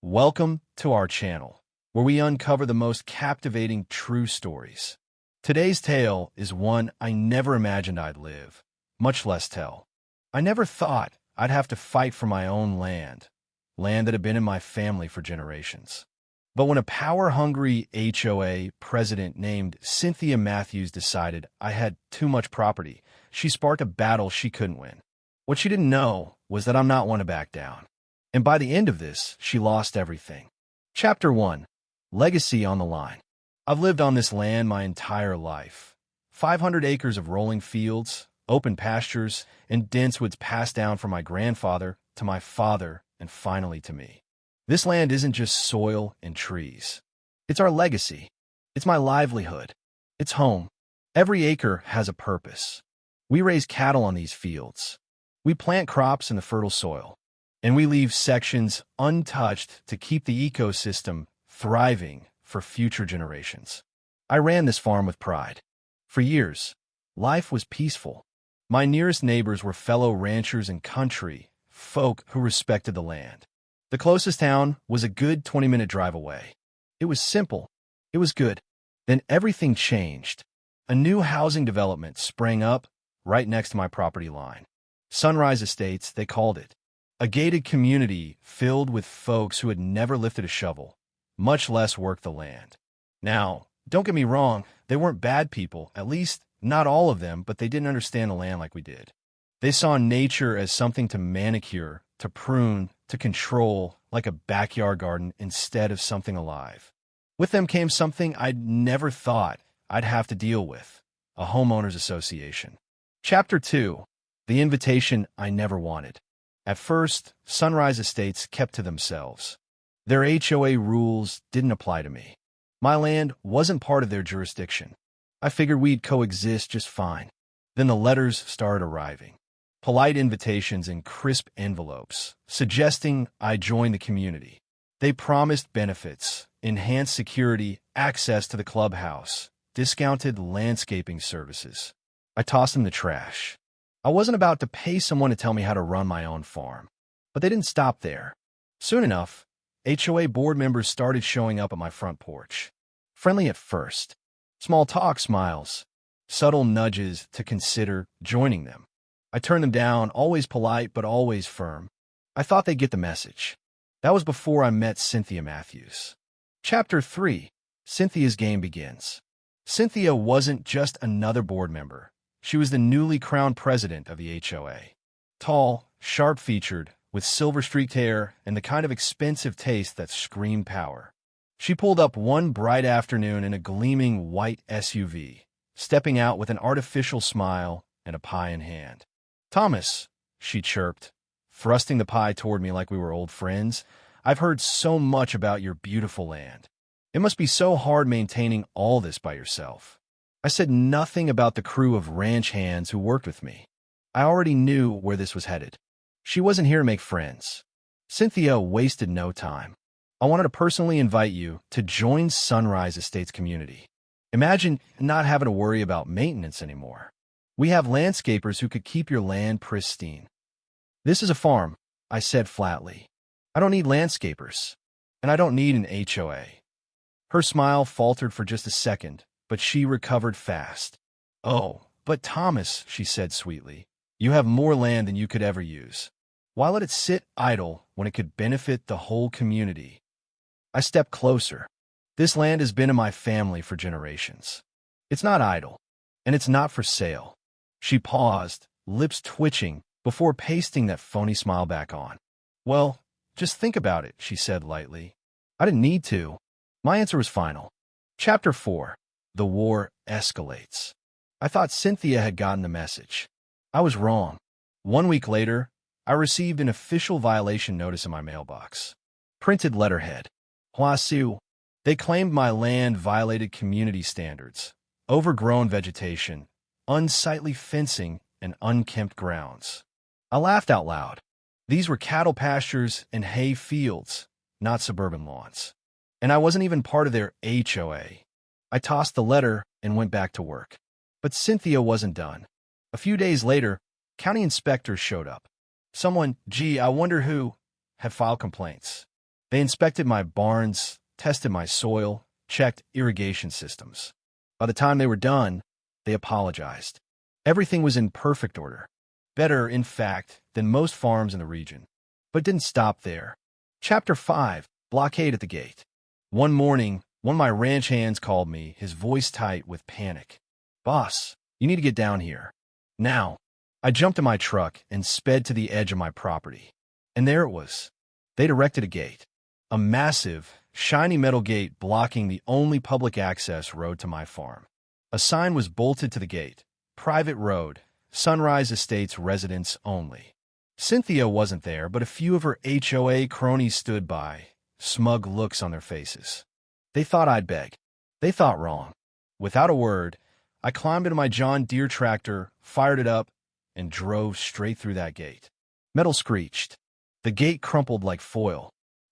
Welcome to our channel, where we uncover the most captivating true stories. Today's tale is one I never imagined I'd live, much less tell. I never thought I'd have to fight for my own land that had been in my family for generations. But when a power-hungry HOA president named Cynthia Matthews decided I had too much property, she sparked a battle she couldn't win. What she didn't know was that I'm not one to back down. And by the end of this, she lost everything. Chapter 1. Legacy on the line. I've lived on this land my entire life. 500 acres of rolling fields, open pastures, and dense woods passed down from my grandfather to my father and finally to me. This land isn't just soil and trees. It's our legacy. It's my livelihood. It's home. Every acre has a purpose. We raise cattle on these fields. We plant crops in the fertile soil. And we leave sections untouched to keep the ecosystem thriving for future generations. I ran this farm with pride. For years, life was peaceful. My nearest neighbors were fellow ranchers and country folk who respected the land. The closest town was a good 20-minute drive away. It was simple. It was good. Then everything changed. A new housing development sprang up right next to my property line. Sunrise Estates, they called it. A gated community filled with folks who had never lifted a shovel, much less worked the land. Now, don't get me wrong, they weren't bad people, at least not all of them, but they didn't understand the land like we did. They saw nature as something to manicure, to prune, to control, like a backyard garden instead of something alive. With them came something I'd never thought I'd have to deal with, a homeowners association. Chapter 2. The invitation I never wanted. At first, Sunrise Estates kept to themselves. Their HOA rules didn't apply to me. My land wasn't part of their jurisdiction. I figured we'd coexist just fine. Then the letters started arriving. Polite invitations in crisp envelopes, suggesting I join the community. They promised benefits, enhanced security, access to the clubhouse, discounted landscaping services. I tossed them in the trash. I wasn't about to pay someone to tell me how to run my own farm. But they didn't stop there. Soon enough, HOA board members started showing up at my front porch. Friendly at first. Small talk, smiles, subtle nudges to consider joining them. I turned them down, always polite but always firm. I thought they'd get the message. That was before I met Cynthia Matthews. Chapter 3. Cynthia's game begins. Cynthia wasn't just another board member. She was the newly crowned president of the HOA. Tall, sharp-featured, with silver-streaked hair and the kind of expensive taste that screamed power. She pulled up one bright afternoon in a gleaming white SUV, stepping out with an artificial smile and a pie in hand. "Thomas," she chirped, thrusting the pie toward me like we were old friends, "I've heard so much about your beautiful land. It must be so hard maintaining all this by yourself." I said nothing about the crew of ranch hands who worked with me. I already knew where this was headed. She wasn't here to make friends. Cynthia wasted no time. "I wanted to personally invite you to join Sunrise Estates community. Imagine not having to worry about maintenance anymore. We have landscapers who could keep your land pristine." "This is a farm," I said flatly. "I don't need landscapers, and I don't need an HOA." Her smile faltered for just a second, but she recovered fast. "Oh, but Thomas," she said sweetly, "you have more land than you could ever use. Why let it sit idle when it could benefit the whole community?" I stepped closer. "This land has been in my family for generations. It's not idle, and it's not for sale." She paused, lips twitching, before pasting that phony smile back on. "Well, just think about it," she said lightly. I didn't need to. My answer was final. Chapter 4. The war escalates. I thought Cynthia had gotten the message. I was wrong. 1 week later, I received an official violation notice in my mailbox. Printed letterhead. Huasu. They claimed my land violated community standards, overgrown vegetation, unsightly fencing, and unkempt grounds. I laughed out loud. These were cattle pastures and hay fields, not suburban lawns. And I wasn't even part of their HOA. I tossed the letter and went back to work. But Cynthia wasn't done. A few days later, county inspectors showed up. Someone, I wonder who, had filed complaints. They inspected my barns, tested my soil, checked irrigation systems. By the time they were done, they apologized. Everything was in perfect order. Better, in fact, than most farms in the region. But didn't stop there. Chapter 5, Blockade at the Gate. One morning, one of my ranch hands called me, his voice tight with panic. "Boss, you need to get down here. Now." I jumped in my truck and sped to the edge of my property. And there it was. They'd erected a gate. A massive, shiny metal gate blocking the only public access road to my farm. A sign was bolted to the gate. Private road, Sunrise Estates residents only. Cynthia wasn't there, but a few of her HOA cronies stood by, smug looks on their faces. They thought I'd beg. They thought wrong. Without a word, I climbed into my John Deere tractor, fired it up, and drove straight through that gate. Metal screeched. The gate crumpled like foil.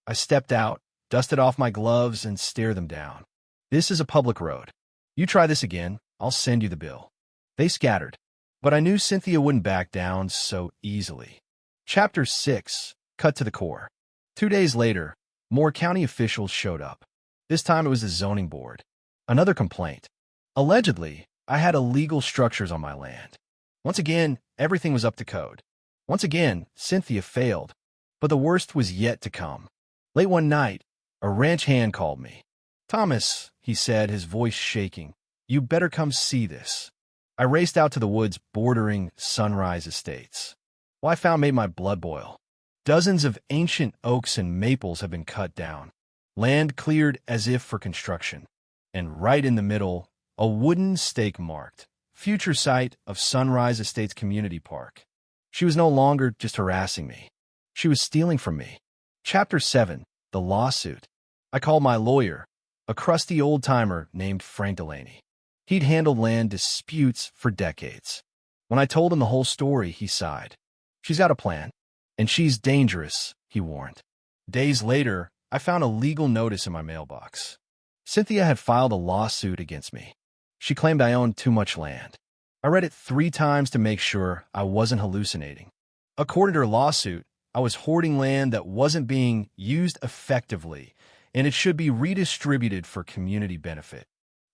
I stepped out, dusted off my gloves, and stared them down. "This is a public road. You try this again, I'll send you the bill." They scattered. But I knew Cynthia wouldn't back down so easily. Chapter 6, cut to the core. 2 days later, more county officials showed up. This time it was the zoning board. Another complaint. Allegedly, I had illegal structures on my land. Once again, everything was up to code. Once again, Cynthia failed. But the worst was yet to come. Late one night, a ranch hand called me. "Thomas," he said, his voice shaking, "you better come see this." I raced out to the woods bordering Sunrise Estates. What I found made my blood boil. Dozens of ancient oaks and maples have been cut down. Land cleared as if for construction. And right in the middle, a wooden stake marked, "Future site of Sunrise Estates Community Park." She was no longer just harassing me. She was stealing from me. Chapter 7, the lawsuit. I called my lawyer, a crusty old-timer named Frank Delaney. He'd handled land disputes for decades. When I told him the whole story, he sighed. "She's got a plan, and she's dangerous," he warned. Days later, I found a legal notice in my mailbox. Cynthia had filed a lawsuit against me. She claimed I owned too much land. I read it 3 times to make sure I wasn't hallucinating. According to her lawsuit, I was hoarding land that wasn't being used effectively, and it should be redistributed for community benefit.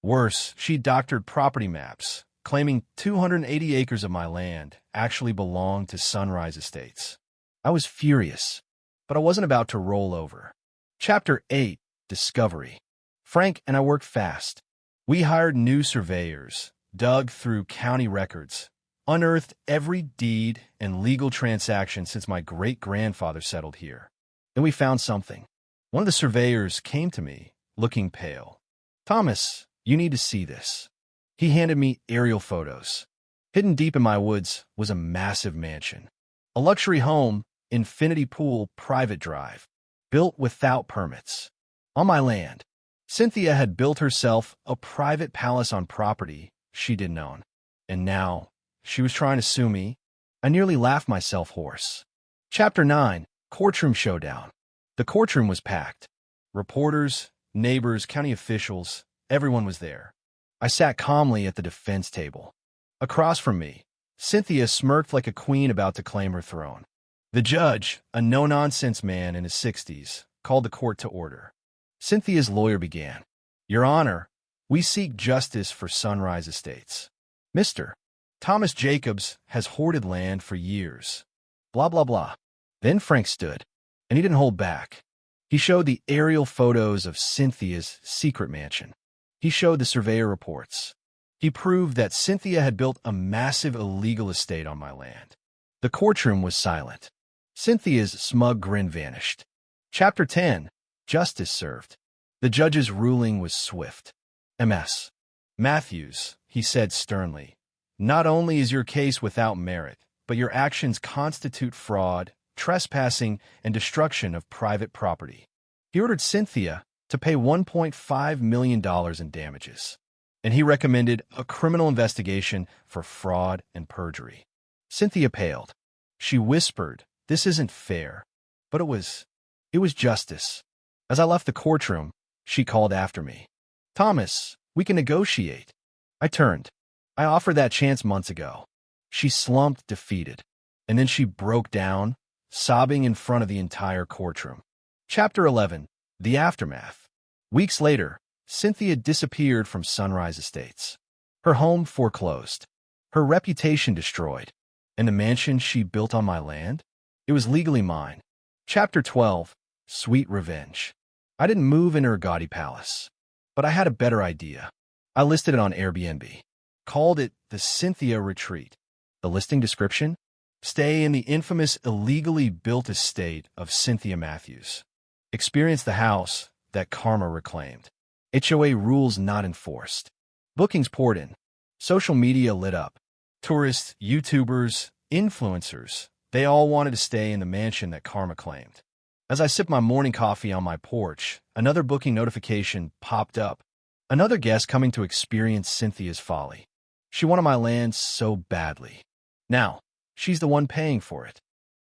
Worse, she doctored property maps, claiming 280 acres of my land actually belonged to Sunrise Estates. I was furious, but I wasn't about to roll over. Chapter 8, Discovery. Frank and I worked fast. We hired new surveyors, dug through county records, unearthed every deed and legal transaction since my great-grandfather settled here. Then we found something. One of the surveyors came to me, looking pale. "Thomas, you need to see this." He handed me aerial photos. Hidden deep in my woods was a massive mansion. A luxury home, infinity pool, private drive, built without permits. On my land, Cynthia had built herself a private palace on property she didn't own. And now, she was trying to sue me. I nearly laughed myself hoarse. Chapter 9, Courtroom Showdown. The courtroom was packed. Reporters, neighbors, county officials, everyone was there. I sat calmly at the defense table. Across from me, Cynthia smirked like a queen about to claim her throne. The judge, a no-nonsense man in his 60s, called the court to order. Cynthia's lawyer began. "Your Honor, we seek justice for Sunrise Estates. Mr. Thomas Jacobs has hoarded land for years." Blah, blah, blah. Then Frank stood, and he didn't hold back. He showed the aerial photos of Cynthia's secret mansion. He showed the surveyor reports. He proved that Cynthia had built a massive illegal estate on my land. The courtroom was silent. Cynthia's smug grin vanished. Chapter 10, Justice Served. The judge's ruling was swift. "Ms. Matthews," he said sternly, "not only is your case without merit, but your actions constitute fraud, trespassing, and destruction of private property." He ordered Cynthia to pay $1.5 million in damages, and he recommended a criminal investigation for fraud and perjury. Cynthia paled. She whispered, "This isn't fair." But it was justice. As I left the courtroom, she called after me. "Thomas, we can negotiate." I turned. I offered that chance months ago. She slumped, defeated, and then she broke down, sobbing in front of the entire courtroom. Chapter 11. The Aftermath. Weeks later, Cynthia disappeared from Sunrise Estates. Her home foreclosed, her reputation destroyed, and the mansion she built on my land? It was legally mine. Chapter 12. Sweet Revenge. I didn't move into her gaudy palace, but I had a better idea. I listed it on Airbnb. Called it the Cynthia Retreat. The listing description? Stay in the infamous illegally built estate of Cynthia Matthews. Experience the house that karma reclaimed. HOA rules not enforced. Bookings poured in. Social media lit up. Tourists, YouTubers, influencers, they all wanted to stay in the mansion that karma claimed. As I sipped my morning coffee on my porch, another booking notification popped up. Another guest coming to experience Cynthia's folly. She wanted my land so badly. Now, she's the one paying for it.